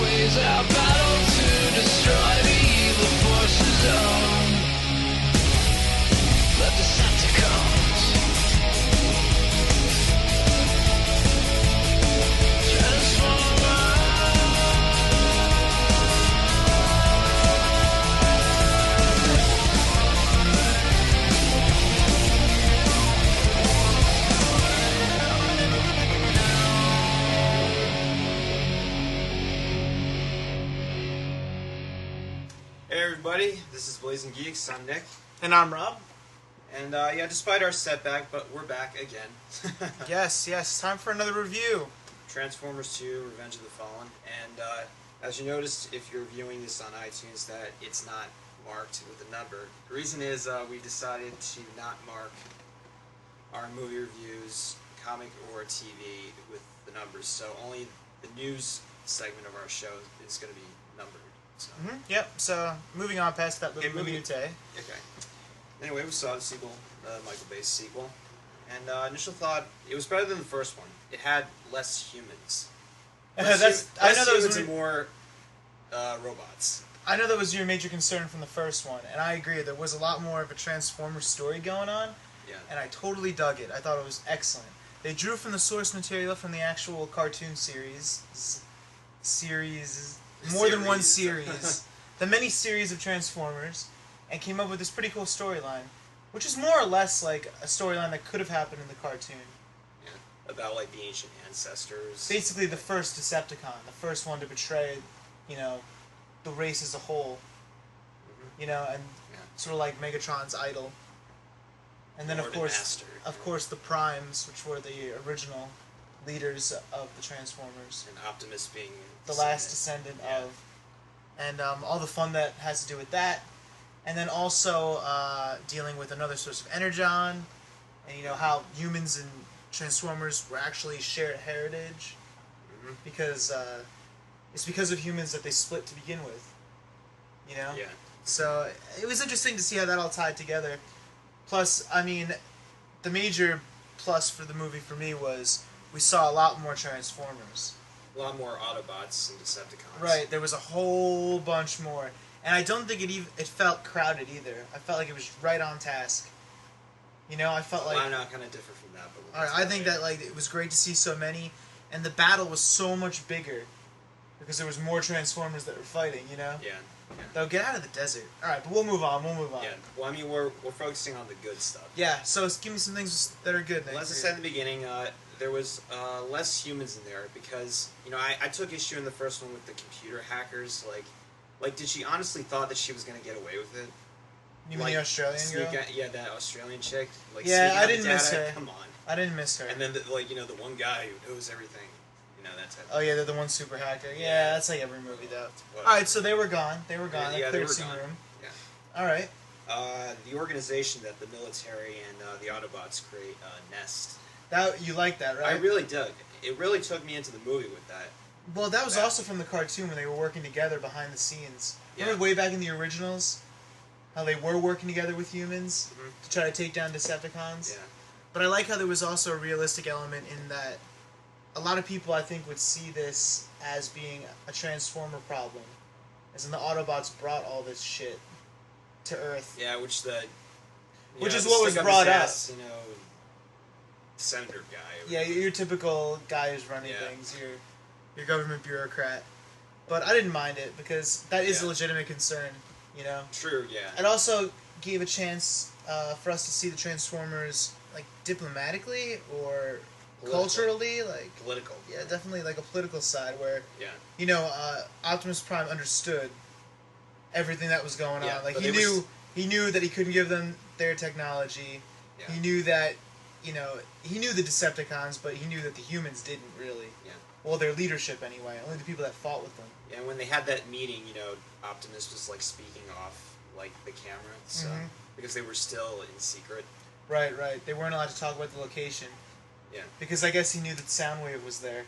ways our battle to destroy the evil forces of the Decepticons. Hey everybody, this is Blazing Geeks. I'm Nick. And I'm Rob. And yeah, despite our setback, but we're back again. Yes, time for another review. Transformers 2, Revenge of the Fallen. And as you noticed, if you're viewing this on iTunes, that it's not marked with a number. The reason is we decided to not mark our movie reviews, comic or TV, with the numbers. So only the news segment of our show is going to be numbered. So. Yep, so moving on past that little Okay, minute. Okay. Anyway, we saw the sequel, Michael Bay's sequel. And initial thought, it was better than the first one. It had less humans. Less humans and more robots. I know that was your major concern from the first one, and I agree. There was a lot more of a Transformers story going on, Yeah. and I totally dug it. I thought it was excellent. They drew from the source material from the actual cartoon series, more than one series, the many series of Transformers, and came up with this pretty cool storyline, which is more or less like a storyline that could have happened in the cartoon. Yeah. About like the ancient ancestors. Basically, the first Decepticon, the first one to betray, the race as a whole. And sort of like Megatron's idol. And then, Lord and Master. of course, the Primes, which were the original leaders of the Transformers. And Optimus being The last descendant of. And all the fun that has to do with that. And then also dealing with another source of energon. And, how humans and Transformers were actually shared heritage. Because it's because of humans that they split to begin with. Yeah. So it was interesting to see how that all tied together. Plus, I mean, the major plus for the movie for me was we saw a lot more Transformers. A lot more Autobots and Decepticons. Right, there was a whole bunch more. And I don't think it felt crowded either. I felt like it was right on task. I felt like... I'm not going to differ from that. But Alright, I think that it was great to see so many, and the battle was so much bigger because there was more Transformers that were fighting, Yeah. They'll get out of the desert. Alright, but we'll move on. Yeah. Well, I mean, we're focusing on the good stuff. Yeah, so give me some things that are good, Nick. Well, as I said in the beginning, there was less humans in there because, I took issue in the first one with the computer hackers. Like, did she honestly thought that she was going to get away with it? You mean the Australian girl? Yeah, that Australian chick. Yeah, I didn't data. miss her. Come on. I didn't miss her. And then, the one guy who knows everything. That's it. Oh, yeah, they're the one super hacker. Yeah, that's like every movie, though. Whatever. Alright, so they were gone. They were gone. Yeah, they cleared some gone. room. Yeah. Alright. The organization that the military and the Autobots create, Nest. You like that, right? I really dug. It really took me into the movie with that. Well, that was also from the cartoon when they were working together behind the scenes. Yeah. Remember way back in the originals? How they were working together with humans to try to take down Decepticons? Yeah. But I like how there was also a realistic element in that a lot of people, I think, would see this as being a Transformer problem. As in the Autobots brought all this shit to Earth. Yeah, which is what was brought up. Senator guy. Yeah, your typical guy who's running things, your government bureaucrat. But I didn't mind it because that is a legitimate concern, True, yeah. It also gave a chance for us to see the Transformers diplomatically or culturally, political. Yeah, definitely a political side where Yeah. Optimus Prime understood everything that was going on. but He knew that he couldn't give them their technology. Yeah. He knew that he knew the Decepticons, but he knew that the humans didn't really. Yeah. Well, their leadership anyway. Only the people that fought with them. Yeah, and when they had that meeting, Optimus was speaking off the camera, so because they were still in secret. Right. They weren't allowed to talk about the location. Yeah. Because I guess he knew that Soundwave was there.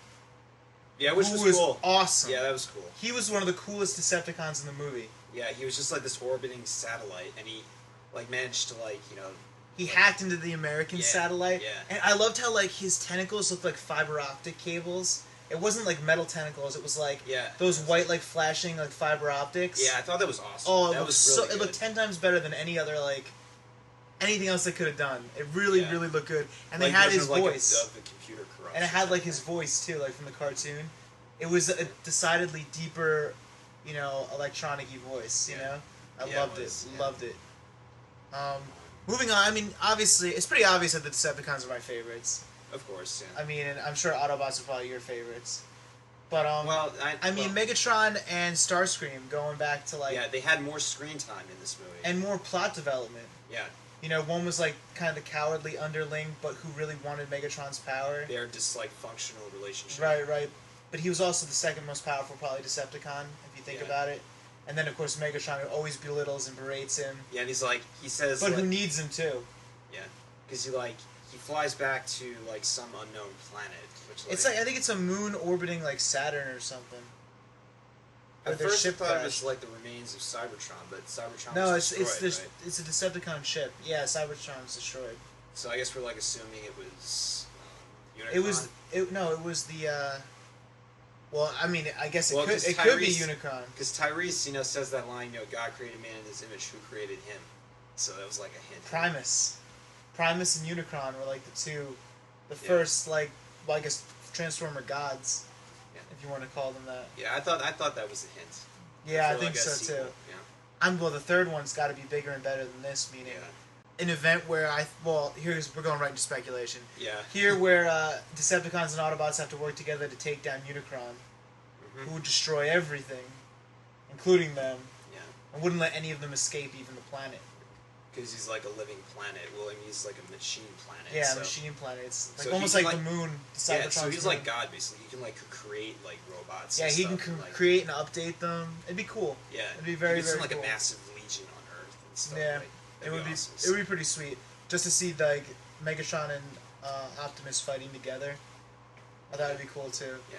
Yeah, which was cool. Awesome. Yeah, that was cool. He was one of the coolest Decepticons in the movie. Yeah, he was just this orbiting satellite, and he managed to He hacked into the American satellite. Yeah. And I loved how his tentacles looked like fiber optic cables. It wasn't like metal tentacles. It was like Yeah. those white like flashing like fiber optics. Yeah, I thought that was awesome. Oh, that was really it good. looked 10 times better than any other like anything else they could have done. It really Yeah. really looked good, and Like, they had version his of, like, voice, of the computer corruption. and it had like type his thing. voice too, like from the cartoon. It was a decidedly deeper, you know, electronic-y voice. You Yeah. know, I Yeah, it loved was, it. yeah. Loved it. Moving on. I mean, obviously, it's pretty obvious that the Decepticons are my favorites. Of course, yeah. I mean, and I'm sure Autobots are probably your favorites. But well, I mean, Megatron and Starscream going back to like yeah, they had more screen time in this movie. and more plot development. yeah, You know, one was like kind of the cowardly underling, but who really wanted Megatron's power. they're just like functional relationship. Right. But he was also the second most powerful, probably Decepticon, if you think Yeah. about it. And then, of course, Megatron who always belittles and berates him, Yeah, and he says, but like, who needs him too. yeah, because he flies back to like some unknown planet, which It's like I think it's a moon orbiting like Saturn or something. Where at their first I ship thought it was crashed. like the remains of Cybertron, but Cybertron No, was it's destroyed, it's right? it's a Decepticon ship. Yeah, Cybertron was destroyed. So I guess we're like assuming it was Unicron? It was the. Well, I mean, I guess Well, it 'cause could be Tyrese- Unicron. Because Tyrese, says that line, God created man in his image, who created him? So that was like a hint. Primus and Unicron were like the Yeah. first like, well, I guess Transformer gods, Yeah. if you want to call them that. Yeah, I thought that was a hint. Yeah, I For, think like, a so sequel, too. Yeah. Well, the third one's got to be bigger and better than this, meaning Yeah. an event where we're going right into speculation. Yeah. Here, where Decepticons and Autobots have to work together to take down Unicron, who would destroy everything, including them, Yeah. and wouldn't let any of them escape even the planet. Because he's like a living planet. Well, I mean, he's like a machine planet. Yeah, so. machine planet. It's like So almost he like can, the moon. Yeah, so Cybertron's he's moon. like God, basically. He can like create like robots. Yeah, and he stuff, can and, like, create and update them. It'd be cool. Yeah, It'd be very, he could very send, like cool. a massive legion on Earth and stuff. Yeah, like, it would be awesome. it would be pretty sweet just to see like Megatron and Optimus fighting together. I thought it'd be cool too. Yeah.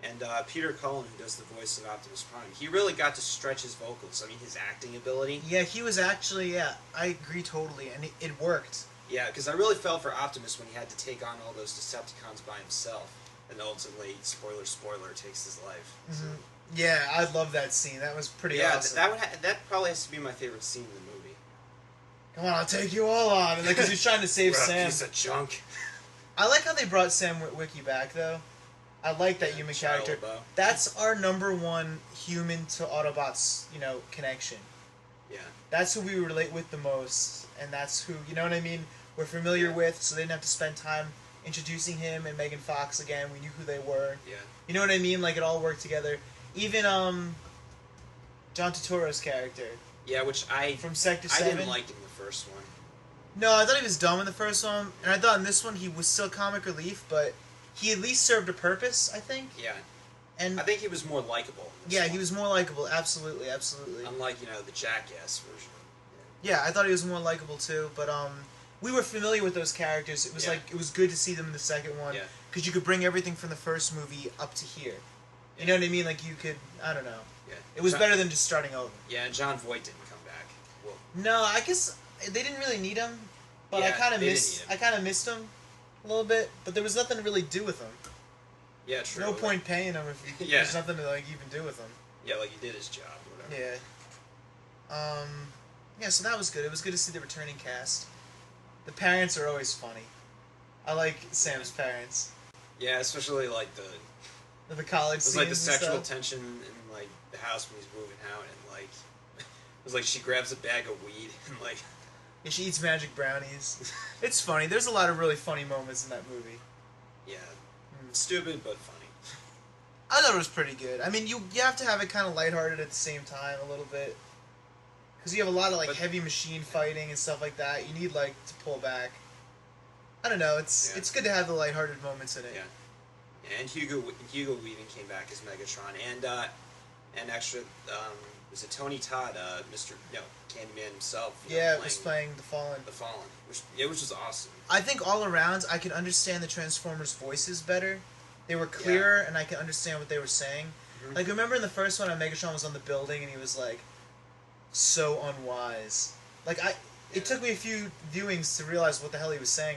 And Peter Cullen, who does the voice of Optimus Prime, he really got to stretch his vocals. I mean, his acting ability. Yeah, he was actually I agree totally, and it worked. Yeah, because I really felt for Optimus when he had to take on all those Decepticons by himself, and ultimately, spoiler, takes his life. So. Yeah, I love that scene. That was pretty Yeah, awesome. that probably has to be my favorite scene in the movie. Come on, I'll take you all on, because he's trying to save What a Sam. piece of junk. I like how they brought Sam Witwicky back, though. I like that human Shia character. LaBeouf. That's our number one human to Autobots, connection. Yeah. That's who we relate with the most, and that's who, you know what I mean, we're familiar with, so they didn't have to spend time introducing him and Megan Fox again. We knew who they were. Yeah. You know what I mean? Like, it all worked together. Even, John Turturro's character Yeah, which I from Sector I 7. didn't like in the first one. No, I thought he was dumb in the first one, and I thought in this one he was still comic relief, but he at least served a purpose, I think. Yeah. And I think he was more likable. in this yeah, one. he was more likable. Absolutely. Unlike, the Jackass version. Yeah, I thought he was more likable too. But we were familiar with those characters. It was Yeah. like it was good to see them in the second one Yeah. because you could bring everything from the first movie up to here. You know what I mean? Like you could. I don't know. Yeah. It was better than just starting over. Yeah, and John Voight didn't come back. Well, No, I guess they didn't really need him, but I Yeah, kind of they didn't missed. need I him. kind of missed him a little bit, but there was nothing to really do with him. yeah, true. No point paying him if Yeah. there's nothing to like even do with him. Yeah, like he did his job, whatever. Yeah. Yeah, so that was good. It was good to see the returning cast. The parents are always funny. I like Sam's parents. Yeah, especially like The college it was scenes like the and sexual stuff. tension in like the house when he's moving out, and like it was like she grabs a bag of weed and like Yeah, she eats magic brownies. It's funny. There's a lot of really funny moments in that movie. yeah, stupid but funny. I thought it was pretty good. I mean, you have to have it kind of lighthearted at the same time a little bit. Because you have a lot of like But- heavy machine fighting and stuff like that. You need like to pull back. I don't know. It's good to have the lighthearted moments in it. Yeah, and Hugo Weaving came back as Megatron, and extra was it Tony Todd, Candyman himself? Yeah, was playing The Fallen. The Fallen, which was awesome. I think all around, I can understand the Transformers' voices better. They were clearer, and I can understand what they were saying. Mhm. Like, remember in the first one, Megatron was on the building, and he was like, so unwise. Like, it took me a few viewings to realize what the hell he was saying.